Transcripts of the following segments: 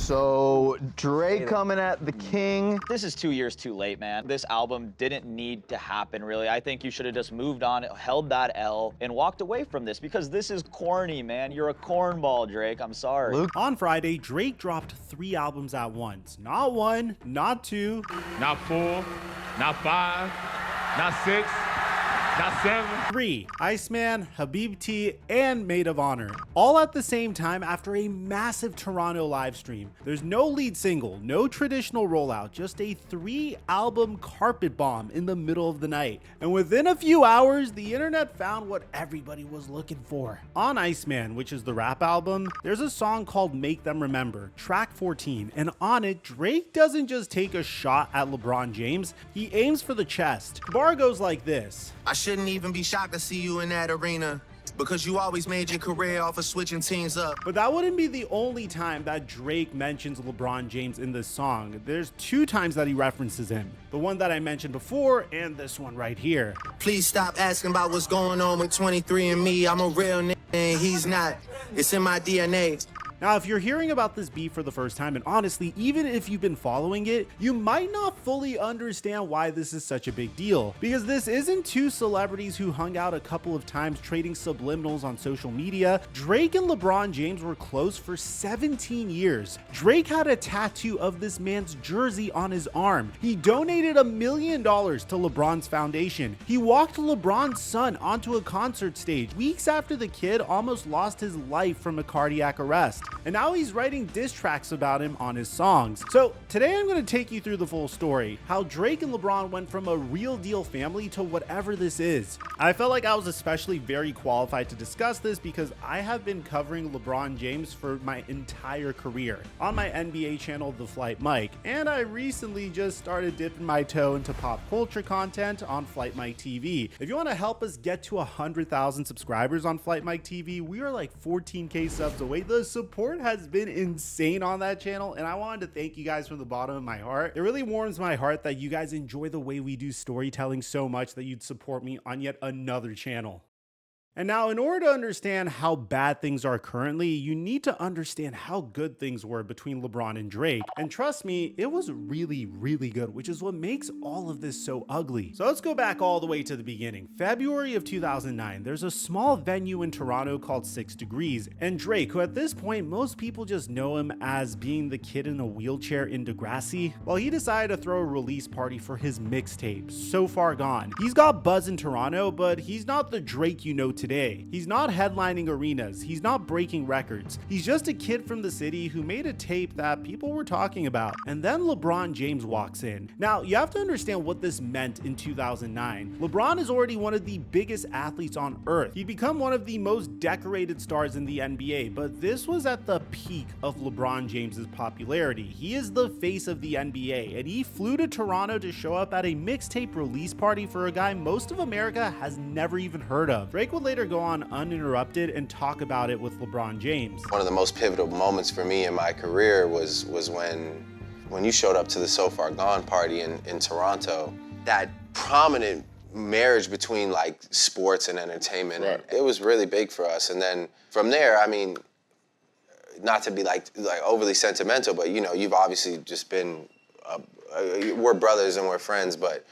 So Drake coming at the king. This is 2 years too late, man. This album didn't need to happen, really. I think you should have just moved on, held that L, and walked away from this, because this is corny, man. You're a cornball, Drake. I'm sorry. Luke? On Friday, Drake dropped 3 albums at once. Not 1, not 2, not 4, not 5, not 6, not 7. 3. Iceman, Habibti, and Maid of Honor. All at the same time after a massive Toronto live stream. There's no lead single, no traditional rollout, just a 3-album carpet bomb in the middle of the night. And within a few hours, the internet found what everybody was looking for. On Iceman, which is the rap album, there's a song called Make Them Remember, track 14, and on it, Drake doesn't just take a shot at LeBron James, he aims for the chest. The bar goes like this. I shouldn't even be shocked to see you in that arena, because you always made your career off of switching teams up. But that wouldn't be the only time that Drake mentions LeBron James in this song. There's 2 times that he references him. The one that I mentioned before, and this one right here. Please stop asking about what's going on with 23andMe. I'm a real nigga and he's not. It's in my DNA. Now, if you're hearing about this beef for the first time, and honestly, even if you've been following it, you might not fully understand why this is such a big deal. Because this isn't 2 celebrities who hung out a couple of times trading subliminals on social media. Drake and LeBron James were close for 17 years. Drake had a tattoo of this man's jersey on his arm. He donated $1 million to LeBron's foundation. He walked LeBron's son onto a concert stage weeks after the kid almost lost his life from a cardiac arrest. And now he's writing diss tracks about him on his songs. So today I'm going to take you through the full story, how Drake and LeBron went from a real deal family to whatever this is. I felt like I was especially very qualified to discuss this because I have been covering LeBron James for my entire career on my NBA channel, The Flight Mike, and I recently just started dipping my toe into pop culture content on FlightMikeTV. If you want to help us get to 100,000 subscribers on FlightMikeTV, we are like 14K subs away. The support has been insane on that channel, and I wanted to thank you guys from the bottom of my heart. It really warms my heart that you guys enjoy the way we do storytelling so much that you'd support me on yet another channel. And now, in order to understand how bad things are currently, you need to understand how good things were between LeBron and Drake. And trust me, it was really, really good, which is what makes all of this so ugly. So let's go back all the way to the beginning. February of 2009, there's a small venue in Toronto called 6 Degrees, and Drake, who at this point, most people just know him as being the kid in a wheelchair in Degrassi, well, he decided to throw a release party for his mixtape, So Far Gone. He's got buzz in Toronto, but he's not the Drake you know today. He's not headlining arenas, he's not breaking records. He's just a kid from the city who made a tape that people were talking about. And then LeBron James walks in. Now, you have to understand what this meant in 2009. LeBron is already one of the biggest athletes on earth. He'd become one of the most decorated stars in the NBA, but this was at the peak of LeBron James's popularity. He is the face of the NBA, and he flew to Toronto to show up at a mixtape release party for a guy most of America has never even heard of. Drake would later go on uninterrupted and talk about it with LeBron James. One of the most pivotal moments for me in my career was when you showed up to the So Far Gone party in Toronto. That prominent marriage between like sports and entertainment, right. It was really big for us. And then from there, I mean, not to be like overly sentimental, but you know, you've obviously just been, we're brothers and we're friends, but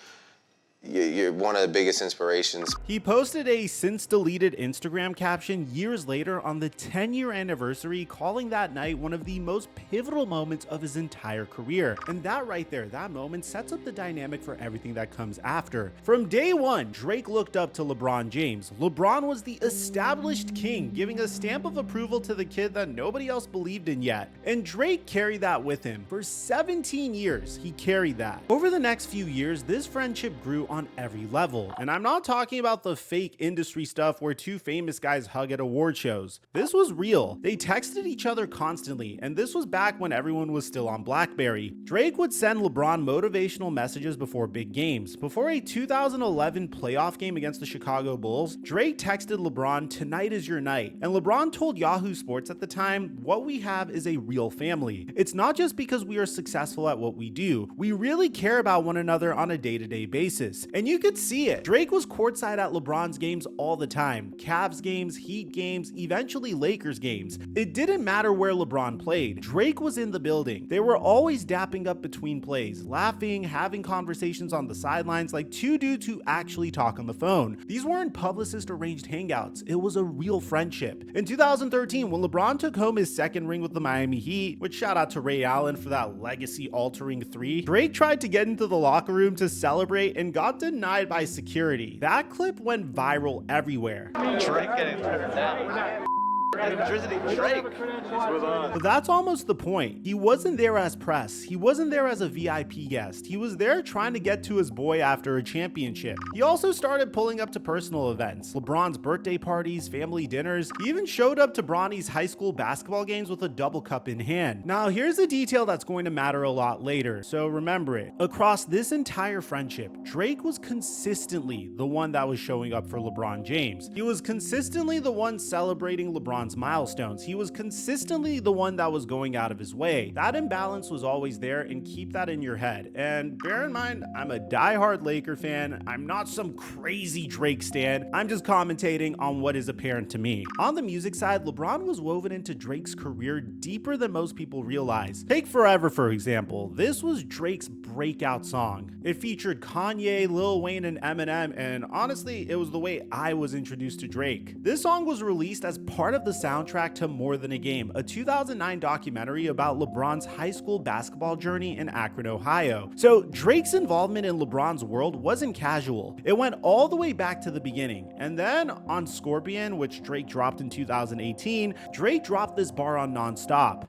you're one of the biggest inspirations. He posted a since deleted Instagram caption years later on the 10-year anniversary, calling that night one of the most pivotal moments of his entire career. And that right there, that moment sets up the dynamic for everything that comes after. From day one, Drake looked up to LeBron James. LeBron was the established king, giving a stamp of approval to the kid that nobody else believed in yet. And Drake carried that with him. For 17 years, he carried that. Over the next few years, this friendship grew on every level. And I'm not talking about the fake industry stuff where 2 famous guys hug at award shows. This was real. They texted each other constantly, and this was back when everyone was still on BlackBerry. Drake would send LeBron motivational messages before big games. Before a 2011 playoff game against the Chicago Bulls, Drake texted LeBron, "Tonight is your night." And LeBron told Yahoo Sports at the time, "What we have is a real family. It's not just because we are successful at what we do. We really care about one another on a day-to-day basis. games. And you could see it. Drake was courtside at LeBron's games all the time. Cavs games, Heat games, eventually Lakers games. It didn't matter where LeBron played. Drake was in the building. They were always dapping up between plays, laughing, having conversations on the sidelines like two dudes who actually talk on the phone. These weren't publicist arranged hangouts. It was a real friendship. In 2013, when LeBron took home his second ring with the Miami Heat, which shout out to Ray Allen for that legacy-altering 3, Drake tried to get into the locker room to celebrate and got denied by security. That clip went viral everywhere. Drake getting turned down. Drake. But that's almost the point. He wasn't there as press. He wasn't there as a VIP guest. He was there trying to get to his boy after a championship. He also started pulling up to personal events, LeBron's birthday parties, family dinners. He even showed up to Bronny's high school basketball games with a double cup in hand. Now, here's a detail that's going to matter a lot later, so remember it. Across this entire friendship, Drake was consistently the one that was showing up for LeBron James. He was consistently the one celebrating LeBron's milestones. He was consistently the one that was going out of his way. That imbalance was always there, and keep that in your head. And bear in mind, I'm a diehard Laker fan. I'm not some crazy Drake stan. I'm just commentating on what is apparent to me. On the music side, LeBron was woven into Drake's career deeper than most people realize. Take Forever, for example. This was Drake's breakout song. It featured Kanye, Lil Wayne, and Eminem, and honestly, it was the way I was introduced to Drake. This song was released as part of the soundtrack to More Than a Game, a 2009 documentary about LeBron's high school basketball journey in Akron, Ohio. So Drake's involvement in LeBron's world wasn't casual. It went all the way back to the beginning. And then on Scorpion, which Drake dropped in 2018, Drake dropped this bar on Nonstop.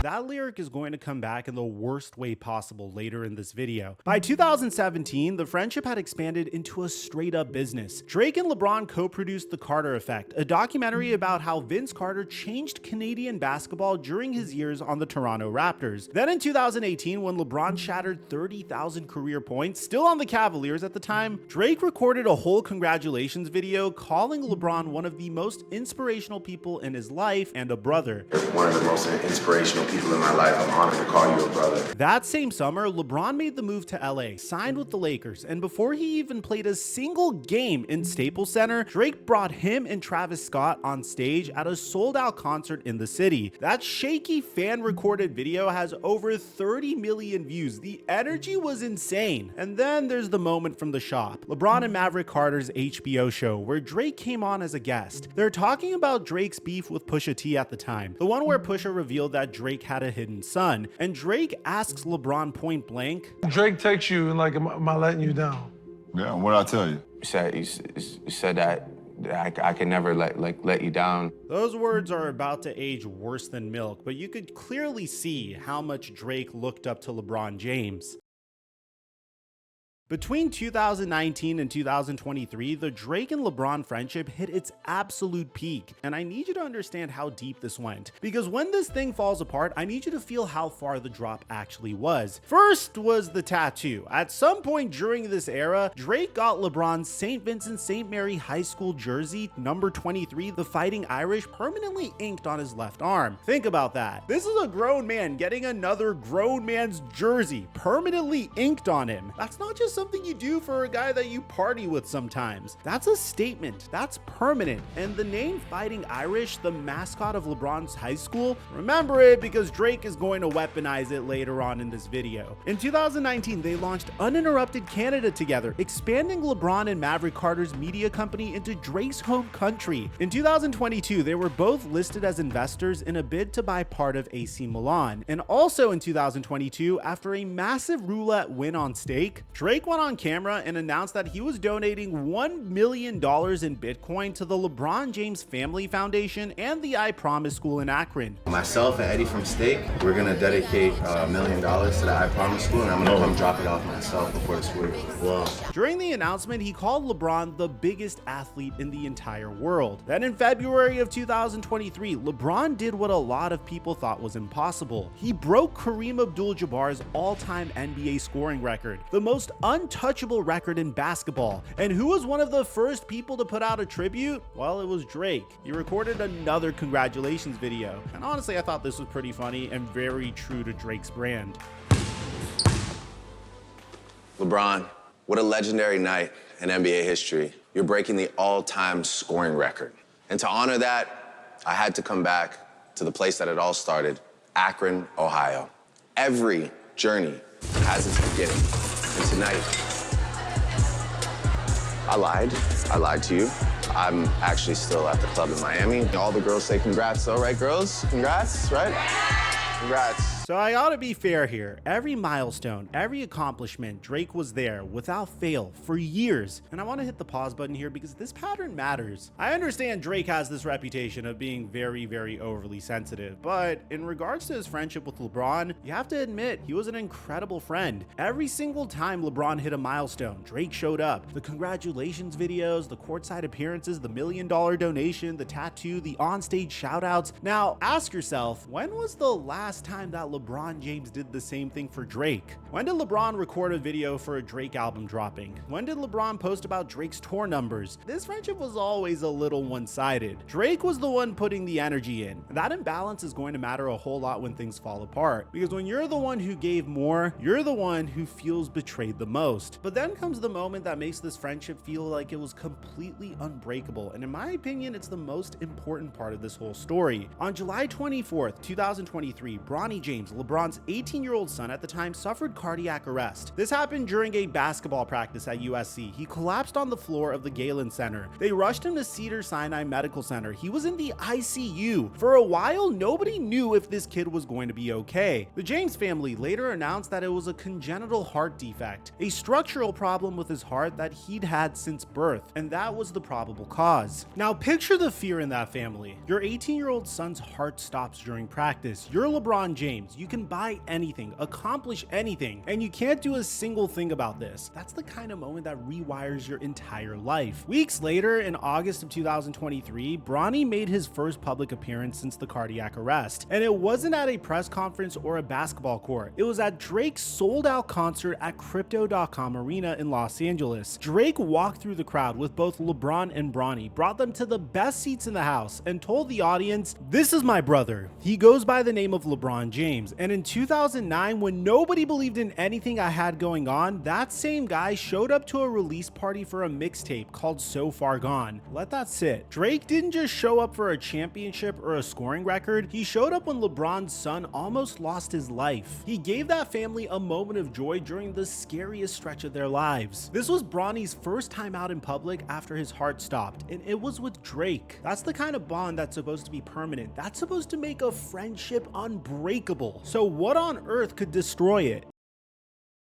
That lyric is going to come back in the worst way possible later in this video. By 2017, the friendship had expanded into a straight up business. Drake and LeBron co-produced The Carter Effect, a documentary about how Vince Carter changed Canadian basketball during his years on the Toronto Raptors. Then in 2018, when LeBron shattered 30,000 career points, still on the Cavaliers at the time, Drake recorded a whole congratulations video calling LeBron one of the most inspirational people in his life and a brother. One of the most inspirational people in my life. I'm honored to call you a brother. That same summer, LeBron made the move to LA, signed with the Lakers, and before he even played a single game in Staples Center, Drake brought him and Travis Scott on stage at a sold-out concert in the city. That shaky fan-recorded video has over 30 million views. The energy was insane. And then there's the moment from The Shop, LeBron and Maverick Carter's HBO show, where Drake came on as a guest. They're talking about Drake's beef with Pusha T at the time, the one where Pusha revealed that Drake had a hidden son, and Drake asks LeBron point blank, Drake takes you and like, am I letting you down? Yeah, what'd I tell you? You said that I can never let you down. Those words are about to age worse than milk, but you could clearly see how much Drake looked up to LeBron James. Between 2019 and 2023, the Drake and LeBron friendship hit its absolute peak, and I need you to understand how deep this went, because when this thing falls apart, I need you to feel how far the drop actually was. First was the tattoo. At some point during this era, Drake got LeBron's St. Vincent St. Mary High School jersey, number 23, the Fighting Irish, permanently inked on his left arm. Think about that. This is a grown man getting another grown man's jersey permanently inked on him. That's not just something you do for a guy that you party with sometimes. That's a statement. That's permanent. And the name Fighting Irish, the mascot of LeBron's high school, remember it because Drake is going to weaponize it later on in this video. In 2019, they launched Uninterrupted Canada together, expanding LeBron and Maverick Carter's media company into Drake's home country. In 2022, they were both listed as investors in a bid to buy part of AC Milan. And also in 2022, after a massive roulette win on stake, Drake went on camera and announced that he was donating $1 million in Bitcoin to the LeBron James Family Foundation and the I Promise School in Akron. Myself and Eddie from Steak, we're gonna dedicate $1 million to the I Promise School, and I'm gonna come drop it off myself before the school. Wow. During the announcement, he called LeBron the biggest athlete in the entire world. Then in February of 2023, LeBron did what a lot of people thought was impossible. He broke Kareem Abdul-Jabbar's all-time NBA scoring record, the most untouchable record in basketball. And who was one of the first people to put out a tribute? Well, it was Drake. He recorded another congratulations video. And honestly, I thought this was pretty funny and very true to Drake's brand. LeBron, what a legendary night in NBA history. You're breaking the all-time scoring record. And to honor that, I had to come back to the place that it all started, Akron, Ohio. Every journey has its beginning. And tonight, I lied to you. I'm actually still at the club in Miami. All the girls say congrats, though, right, girls? Congrats, right? Congrats. So I ought to be fair here. Every milestone, every accomplishment, Drake was there without fail for years. And I want to hit the pause button here because this pattern matters. I understand Drake has this reputation of being very, very overly sensitive, but in regards to his friendship with LeBron, you have to admit he was an incredible friend. Every single time LeBron hit a milestone, Drake showed up. The congratulations videos, the courtside appearances, the $1 million donation, the tattoo, the onstage shoutouts. Now ask yourself, when was the last time that LeBron James did the same thing for Drake? When did LeBron record a video for a Drake album dropping? When did LeBron post about Drake's tour numbers? This friendship was always a little one-sided. Drake was the one putting the energy in. That imbalance is going to matter a whole lot when things fall apart, because when you're the one who gave more, you're the one who feels betrayed the most. But then comes the moment that makes this friendship feel like it was completely unbreakable, and in my opinion, it's the most important part of this whole story. On July 24th, 2023, Bronny James, LeBron's 18-year-old son at the time, suffered cardiac arrest. This happened during a basketball practice at USC. He collapsed on the floor of the Galen Center. They rushed him to Cedars-Sinai Medical Center. He was in the ICU. For a while, nobody knew if this kid was going to be okay. The James family later announced that it was a congenital heart defect, a structural problem with his heart that he'd had since birth, and that was the probable cause. Now picture the fear in that family. Your 18-year-old son's heart stops during practice. You're LeBron James. You can buy anything, accomplish anything, and you can't do a single thing about this. That's the kind of moment that rewires your entire life. Weeks later, in August of 2023, Bronny made his first public appearance since the cardiac arrest, and it wasn't at a press conference or a basketball court. It was at Drake's sold-out concert at Crypto.com Arena in Los Angeles. Drake walked through the crowd with both LeBron and Bronny, brought them to the best seats in the house, and told the audience, "This is my brother. He goes by the name of LeBron James, and in 2009, when nobody believed in anything I had going on, that same guy showed up to a release party for a mixtape called So Far Gone." Let that sit. Drake didn't just show up for a championship or a scoring record. He showed up when LeBron's son almost lost his life. He gave that family a moment of joy during the scariest stretch of their lives. This was Bronny's first time out in public after his heart stopped, and it was with Drake. That's the kind of bond that's supposed to be permanent. That's supposed to make a friendship unbreakable. So what on earth could destroy it?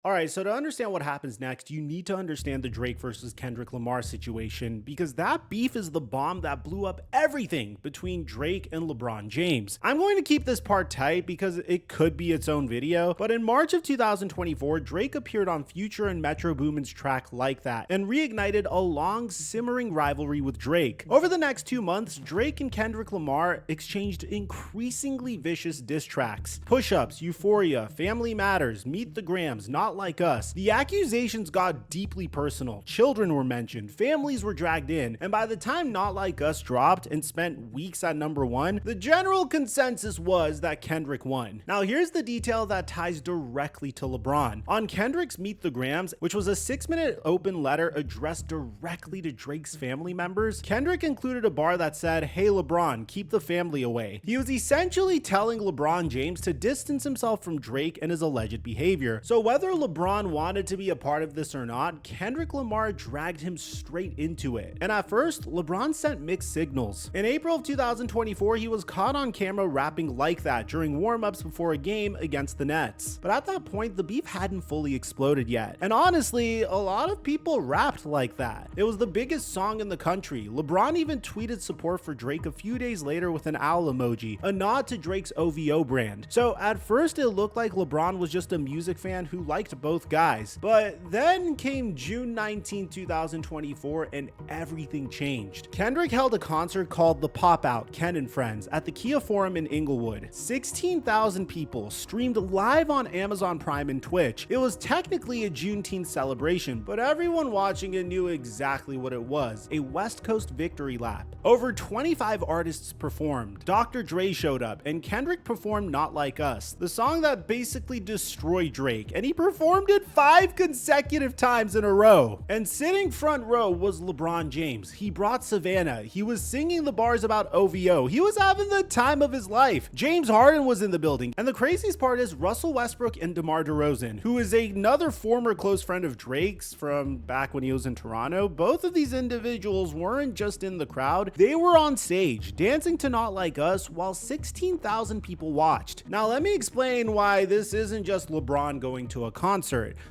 Alright, so to understand what happens next, you need to understand the Drake versus Kendrick Lamar situation, because that beef is the bomb that blew up everything between Drake and LeBron James. I'm going to keep this part tight because it could be its own video, but in March of 2024, Drake appeared on Future and Metro Boomin's track Like That and reignited a long simmering rivalry with Drake. Over the next 2 months, Drake and Kendrick Lamar exchanged increasingly vicious diss tracks. Push-Ups, Euphoria, Family Matters, Meet the Grams, Not Like Us. The accusations got deeply personal. Children were mentioned, families were dragged in, and by the time Not Like Us dropped and spent weeks at #1, the general consensus was that Kendrick won. Now here's the detail that ties directly to LeBron. On Kendrick's Meet the Grams, which was a 6-minute open letter addressed directly to Drake's family members, Kendrick included a bar that said, "Hey LeBron, keep the family away." He was essentially telling LeBron James to distance himself from Drake and his alleged behavior. So whether LeBron wanted to be a part of this or not, Kendrick Lamar dragged him straight into it. And at first, LeBron sent mixed signals. In April of 2024, he was caught on camera rapping Like That during warm-ups before a game against the Nets. But at that point, the beef hadn't fully exploded yet. And honestly, a lot of people rapped Like That. It was the biggest song in the country. LeBron even tweeted support for Drake a few days later with an owl emoji, a nod to Drake's OVO brand. So at first, it looked like LeBron was just a music fan who liked both guys. But then came June 19, 2024, and everything changed. Kendrick held a concert called The Pop Out, Ken and Friends, at the Kia Forum in Inglewood. 16,000 people streamed live on Amazon Prime and Twitch. It was technically a Juneteenth celebration, but everyone watching it knew exactly what it was, a West Coast victory lap. Over 25 artists performed. Dr. Dre showed up, and Kendrick performed Not Like Us, the song that basically destroyed Drake, and he performed performed it 5 consecutive times in a row. And sitting front row was LeBron James. He brought Savannah. He was singing the bars about OVO. He was having the time of his life. James Harden was in the building. And the craziest part is Russell Westbrook and DeMar DeRozan, who is another former close friend of Drake's from back when he was in Toronto. Both of these individuals weren't just in the crowd. They were on stage dancing to Not Like Us while 16,000 people watched. Now let me explain why this isn't just LeBron going to a concert.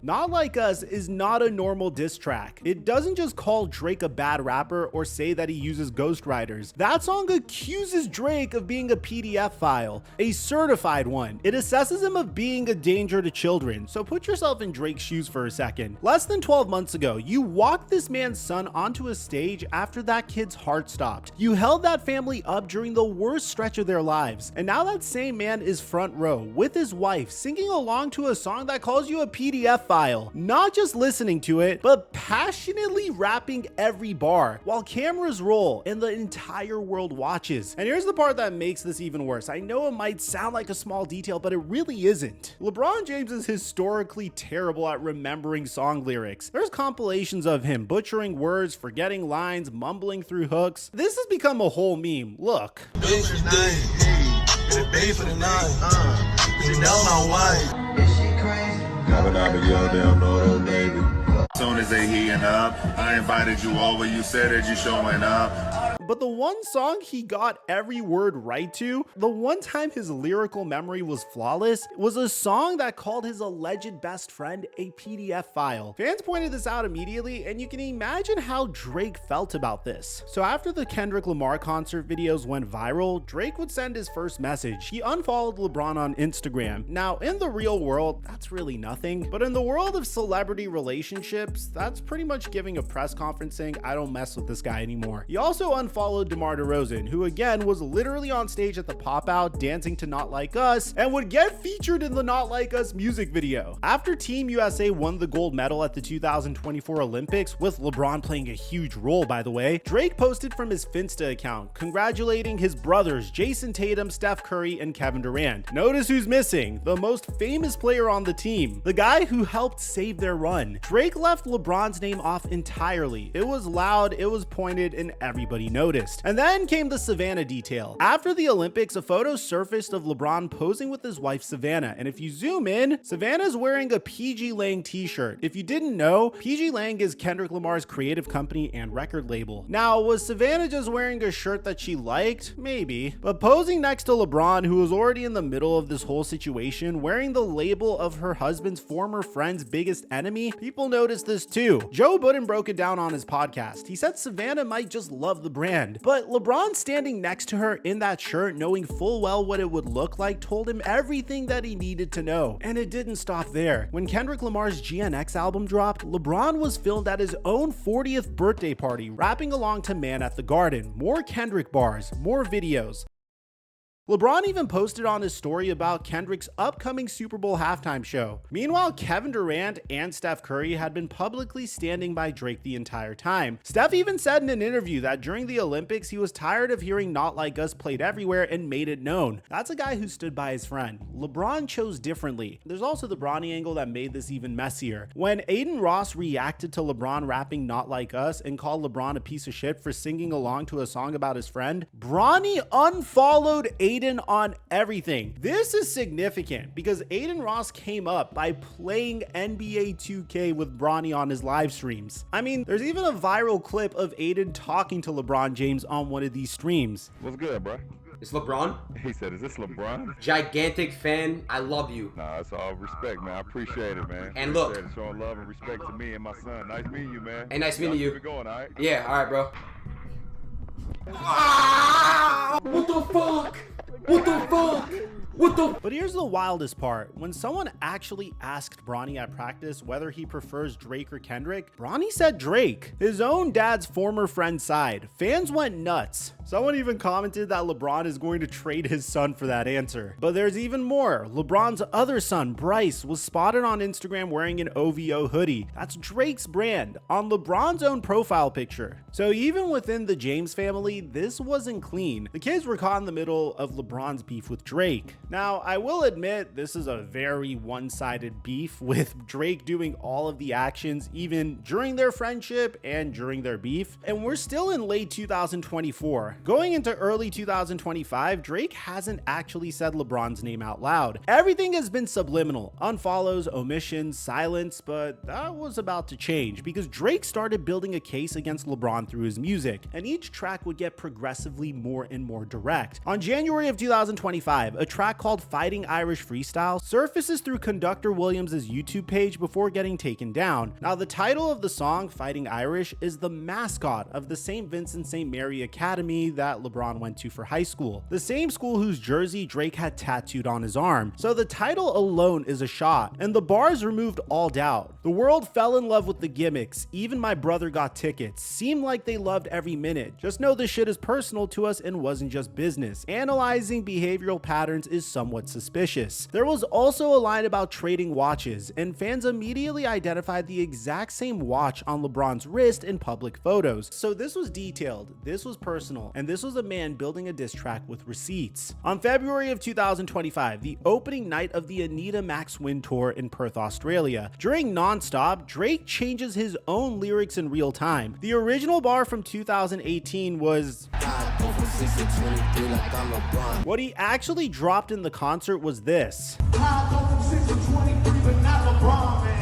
Not Like Us is not a normal diss track. It doesn't just call Drake a bad rapper or say that he uses ghostwriters. That song accuses Drake of being a PDF file, a certified one. It assesses him of being a danger to children. So put yourself in Drake's shoes for a second. Less than 12 months ago, you walked this man's son onto a stage after that kid's heart stopped. You held that family up during the worst stretch of their lives. And now that same man is front row with his wife singing along to a song that calls you a PDF file. Not just listening to it, but passionately rapping every bar while cameras roll and the entire world watches. And here's the part that makes this even worse. I know it might sound like a small detail, but it really isn't. LeBron James is historically terrible at remembering song lyrics. There's compilations of him butchering words, forgetting lines, mumbling through hooks. This has become a whole meme. Look. Soon as they heating up, I invited you over, you said that you showing up. But the one song he got every word right to, the one time his lyrical memory was flawless, was a song that called his alleged best friend a PDF file. Fans pointed this out immediately, and you can imagine how Drake felt about this. So after the Kendrick Lamar concert videos went viral, Drake would send his first message. He unfollowed LeBron on Instagram. Now, in the real world, that's really nothing. But in the world of celebrity relationships, that's pretty much giving a press conference saying, I don't mess with this guy anymore. He also unfollowed DeMar DeRozan, who again was literally on stage at the pop-out dancing to Not Like Us and would get featured in the Not Like Us music video. After Team USA won the gold medal at the 2024 Olympics, with LeBron playing a huge role by the way, Drake posted from his Finsta account congratulating his brothers Jason Tatum, Steph Curry, and Kevin Durant. Notice who's missing: the most famous player on the team, the guy who helped save their run. Drake left LeBron's name off entirely. It was loud, it was pointed, and everybody noticed. And then came the Savannah detail. After the Olympics, a photo surfaced of LeBron posing with his wife Savannah, and if you zoom in, Savannah's wearing a PG Lang t-shirt. If you didn't know, PG Lang is Kendrick Lamar's creative company and record label. Now, was Savannah just wearing a shirt that she liked? Maybe. But posing next to LeBron, who was already in the middle of this whole situation, wearing the label of her husband's former friend's biggest enemy, people noticed this too. Joe Budden broke it down on his podcast. He said Savannah might just love the brand. But LeBron standing next to her in that shirt, knowing full well what it would look like, told him everything that he needed to know. And it didn't stop there. When Kendrick Lamar's GNX album dropped, LeBron was filmed at his own 40th birthday party, rapping along to Man at the Garden. More Kendrick bars, more videos. LeBron even posted on his story about Kendrick's upcoming Super Bowl halftime show. Meanwhile, Kevin Durant and Steph Curry had been publicly standing by Drake the entire time. Steph even said in an interview that during the Olympics, he was tired of hearing Not Like Us played everywhere and made it known. That's a guy who stood by his friend. LeBron chose differently. There's also the Bronny angle that made this even messier. When Aiden Ross reacted to LeBron rapping Not Like Us and called LeBron a piece of shit for singing along to a song about his friend, Bronny unfollowed Aiden on everything. This is significant because Aiden Ross came up by playing NBA 2K with Bronny on his live streams. I mean, there's even a viral clip of Aiden talking to LeBron James on one of these streams. What's good, bro? It's LeBron. He said, is this LeBron? Gigantic fan. I love you. Nah, it's all respect, man. I appreciate it, man. And look. Appreciate it. Showing love and respect to me and my son. Nice meeting you, man. Hey, nice meeting you. Keep it going, all right? Yeah, all right, bro. What the fuck? What the fuck? What the? But here's the wildest part. When someone actually asked Bronny at practice whether he prefers Drake or Kendrick, Bronny said Drake, his own dad's former friend's side. Fans went nuts. Someone even commented that LeBron is going to trade his son for that answer. But there's even more. LeBron's other son, Bryce, was spotted on Instagram wearing an OVO hoodie. That's Drake's brand, on LeBron's own profile picture. So even within the James family, this wasn't clean. The kids were caught in the middle of LeBron's beef with Drake. Now, I will admit this is a very one-sided beef, with Drake doing all of the actions even during their friendship and during their beef. And we're still in late 2024. Going into early 2025, Drake hasn't actually said LeBron's name out loud. Everything has been subliminal, unfollows, omissions, silence, but that was about to change because Drake started building a case against LeBron through his music, and each track would get progressively more and more direct. On January of 2025, a track called Fighting Irish Freestyle surfaces through Conductor Williams' YouTube page before getting taken down. Now, the title of the song, Fighting Irish, is the mascot of the St. Vincent St. Mary Academy that LeBron went to for high school, the same school whose jersey Drake had tattooed on his arm. So the title alone is a shot, and the bars removed all doubt. The world fell in love with the gimmicks, even my brother got tickets, seemed like they loved every minute. Just know this shit is personal to us and wasn't just business. Analyzing behavioral patterns is somewhat suspicious. There was also a line about trading watches, and fans immediately identified the exact same watch on LeBron's wrist in public photos. So this was detailed, this was personal, and this was a man building a diss track with receipts. On February of 2025, the opening night of the Anita Max Win Tour in Perth, Australia, during Non-Stop, Drake changes his own lyrics in real time. The original bar from 2018 was... What he actually dropped in the concert was this.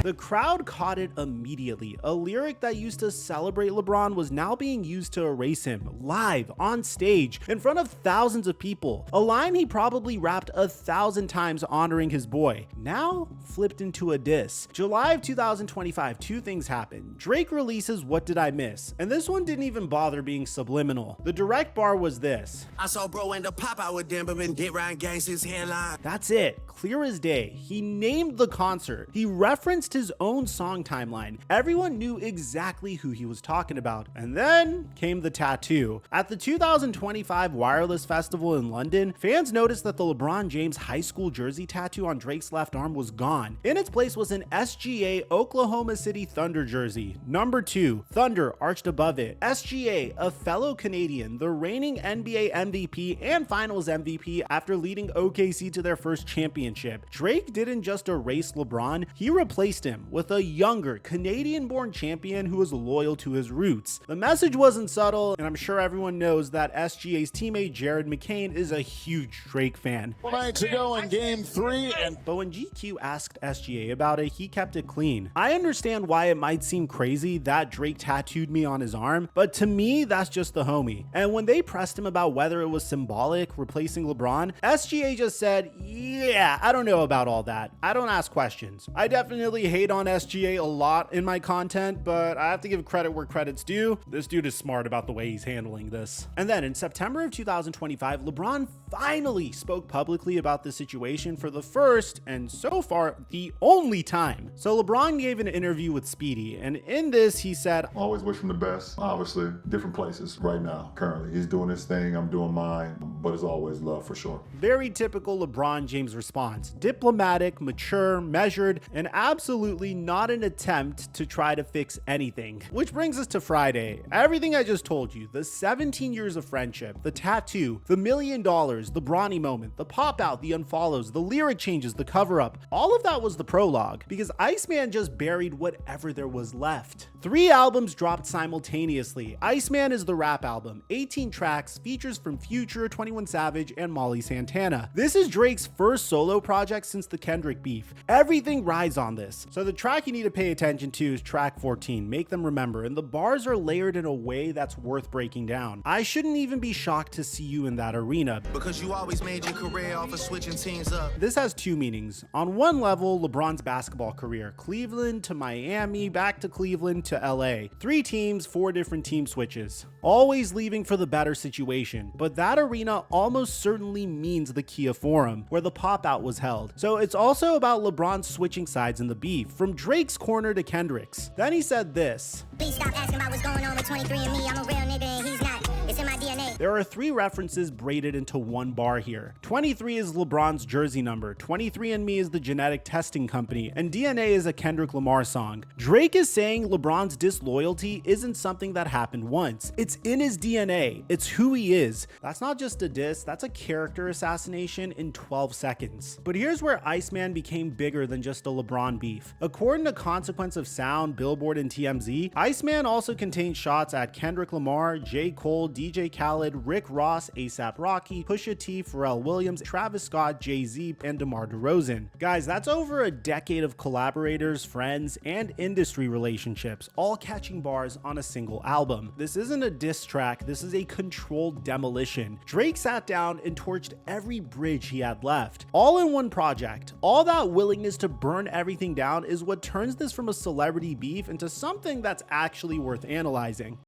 The crowd caught it immediately. A lyric that used to celebrate LeBron was now being used to erase him, live, on stage, in front of thousands of people. A line he probably rapped 1,000 times honoring his boy, now flipped into a diss. July of 2025, two things happened. Drake releases What Did I Miss? And this one didn't even bother being subliminal. The direct bar was this. I saw bro end up pop out with them, but been get round gangsters headline. That's it, clear as day. He named the concert. He referenced his own song timeline. Everyone knew exactly who he was talking about. And then came the tattoo. At the 2025 Wireless Festival in London, fans noticed that the LeBron James high school jersey tattoo on Drake's left arm was gone. In its place was an SGA Oklahoma City Thunder jersey, number 2, Thunder arched above it. SGA, a fellow Canadian, the reigning NBA MVP and Finals MVP after leading OKC to their first championship. Drake didn't just erase LeBron, he replaced him with a younger Canadian-born champion who was loyal to his roots. The message wasn't subtle, and I'm sure everyone knows that SGA's teammate Jared McCain is a huge Drake fan. Nights ago in Game 3, but when GQ asked SGA about it, he kept it clean. I understand why it might seem crazy that Drake tattooed me on his arm, but to me, that's just the homie. And when they pressed him about whether it was symbolic, replacing LeBron, SGA just said, yeah, I don't know about all that. I don't ask questions. I definitely hate on SGA a lot in my content, but I have to give credit where credit's due. This dude is smart about the way he's handling this. And then in September of 2025, LeBron finally spoke publicly about the situation for the first, and so far, the only time. So LeBron gave an interview with Speedy, and in this, he said, I always wish him the best. Obviously, different places right now, currently. He's doing his thing, I'm doing mine, but it's always love for sure. Very typical LeBron James response. Diplomatic, mature, measured, and absolutely not an attempt to try to fix anything. Which brings us to Friday. Everything I just told you, the 17 years of friendship, the tattoo, the $1 million, the Bronny moment, the pop out, the unfollows, the lyric changes, the cover up, all of that was the prologue, because Iceman just buried whatever there was left. 3 albums dropped simultaneously. Iceman is the rap album, 18 tracks, features from Future, 21 Savage, and Molly Santana. This is Drake's first solo project since the Kendrick beef. Everything rides on this. So the track you need to pay attention to is track 14, Make Them Remember, and the bars are layered in a way that's worth breaking down. I shouldn't even be shocked to see you in that arena. Because you always made your career off of switching teams up. This has 2 meanings. On one level, LeBron's basketball career, Cleveland to Miami, back to Cleveland to LA. 3 teams, 4 different team switches. Always leaving for the better situation, but that arena almost certainly means the Kia Forum, where the pop out was held. So it's also about LeBron switching sides in the beef, from Drake's corner to Kendrick's. Then he said this. Please stop asking about what's going on with 23 and me. I'm a real nigga and he's not. It's in my DNA. There are 3 references braided into one bar here. 23 is LeBron's jersey number, 23andMe is the genetic testing company, and DNA is a Kendrick Lamar song. Drake is saying LeBron's disloyalty isn't something that happened once. It's in his DNA. It's who he is. That's not just a diss, that's a character assassination in 12 seconds. But here's where Iceman became bigger than just a LeBron beef. According to Consequence of Sound, Billboard, and TMZ, Iceman also contains shots at Kendrick Lamar, J. Cole, DJ Khaled, Rick Ross, A$AP Rocky, Pusha T, Pharrell Williams, Travis Scott, Jay-Z, and DeMar DeRozan. Guys, that's over a decade of collaborators, friends, and industry relationships, all catching bars on a single album. This isn't a diss track, this is a controlled demolition. Drake sat down and torched every bridge he had left, all in one project. All that willingness to burn everything down is what turns this from a celebrity beef into something that's actually worth analyzing.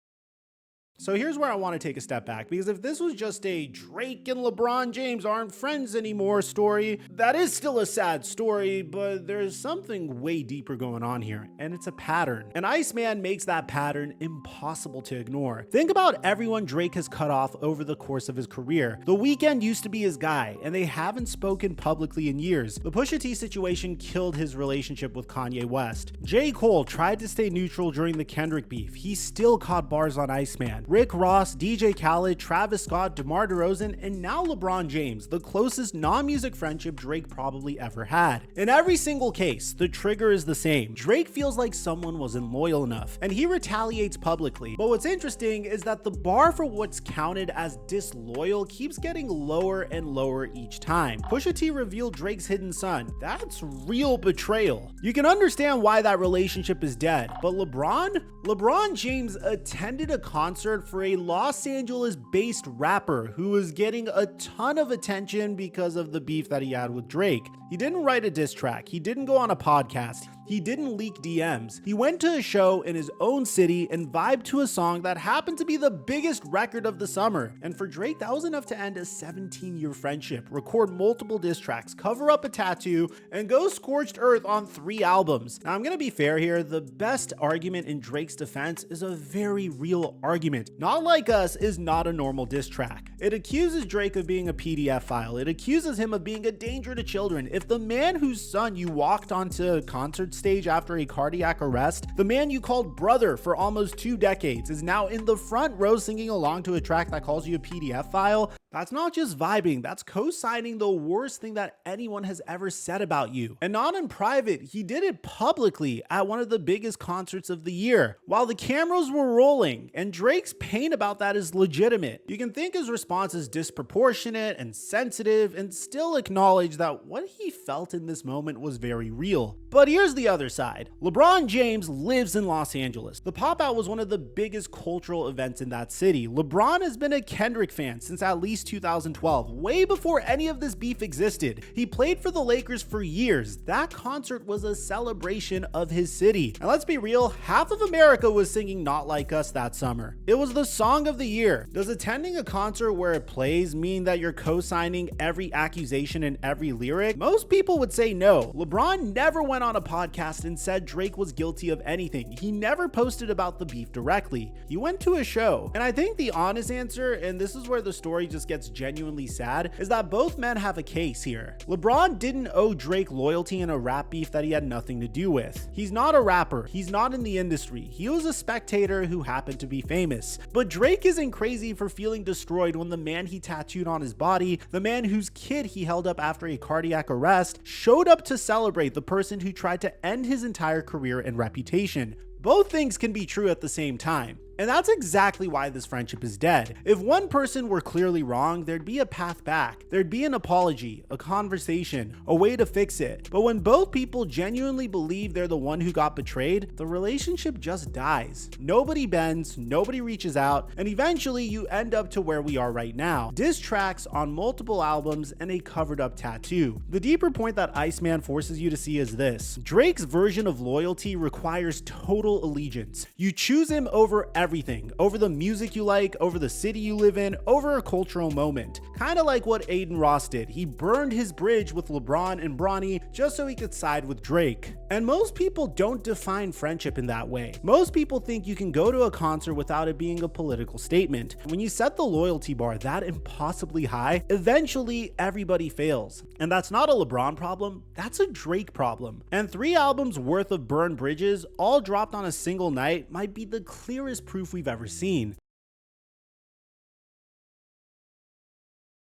So here's where I want to take a step back, because if this was just a Drake and LeBron James aren't friends anymore story, that is still a sad story, but there's something way deeper going on here, and it's a pattern. And Iceman makes that pattern impossible to ignore. Think about everyone Drake has cut off over the course of his career. The Weeknd used to be his guy, and they haven't spoken publicly in years. The Pusha T situation killed his relationship with Kanye West. J. Cole tried to stay neutral during the Kendrick beef. He still caught bars on Iceman. Rick Ross, DJ Khaled, Travis Scott, DeMar DeRozan, and now LeBron James, the closest non-music friendship Drake probably ever had. In every single case, the trigger is the same. Drake feels like someone wasn't loyal enough, and he retaliates publicly. But what's interesting is that the bar for what's counted as disloyal keeps getting lower and lower each time. Pusha T revealed Drake's hidden son. That's real betrayal. You can understand why that relationship is dead, but LeBron James attended a concert for a Los Angeles-based rapper who was getting a ton of attention because of the beef that he had with Drake. He didn't write a diss track. He didn't go on a podcast. He didn't leak DMs. He went to a show in his own city and vibed to a song that happened to be the biggest record of the summer. And for Drake, that was enough to end a 17-year friendship, record multiple diss tracks, cover up a tattoo, and go scorched earth on 3 albums. Now, I'm gonna be fair here. The best argument in Drake's defense is a very real argument. Not Like Us is not a normal diss track. It accuses Drake of being a PDF file. It accuses him of being a danger to children. If the man whose son you walked onto a concert stage after a cardiac arrest, the man you called brother for almost 2 decades, is now in the front row singing along to a track that calls you a PDF file, that's not just vibing, that's co-signing the worst thing that anyone has ever said about you. And not in private, he did it publicly at one of the biggest concerts of the year, while the cameras were rolling, and Drake's pain about that is legitimate. You can think his response is disproportionate and sensitive, and still acknowledge that what he felt in this moment was very real. But here's the other side. LeBron James lives in Los Angeles. The pop-out was one of the biggest cultural events in that city. LeBron has been a Kendrick fan since at least 2012, way before any of this beef existed. He played for the Lakers for years. That concert was a celebration of his city. And let's be real, half of America was singing Not Like Us that summer. It was the song of the year. Does attending a concert where it plays mean that you're co-signing every accusation and every lyric? Most people would say no. LeBron never went on a podcast and said Drake was guilty of anything. He never posted about the beef directly. He went to a show. And I think the honest answer, and this is where the story just gets genuinely sad, is that both men have a case here. LeBron didn't owe Drake loyalty in a rap beef that he had nothing to do with. He's not a rapper. He's not in the industry. He was a spectator who happened to be famous. But Drake isn't crazy for feeling destroyed when the man he tattooed on his body, the man whose kid he held up after a cardiac arrest, showed up to celebrate the person who tried to end his entire career and reputation. Both things can be true at the same time. And that's exactly why this friendship is dead. If one person were clearly wrong, there'd be a path back. There'd be an apology, a conversation, a way to fix it. But when both people genuinely believe they're the one who got betrayed, the relationship just dies. Nobody bends, nobody reaches out, and eventually you end up to where we are right now. Diss tracks on multiple albums and a covered up tattoo. The deeper point that Iceman forces you to see is this. Drake's version of loyalty requires total allegiance. You choose him over everything everything, over the music you like, over the city you live in, over a cultural moment. Kind of like what Aiden Ross did. He burned his bridge with LeBron and Bronny just so he could side with Drake. And most people don't define friendship in that way. Most people think you can go to a concert without it being a political statement. When you set the loyalty bar that impossibly high, eventually everybody fails. And that's not a LeBron problem, that's a Drake problem. And 3 albums worth of burned bridges, all dropped on a single night, might be the clearest proof we've ever seen.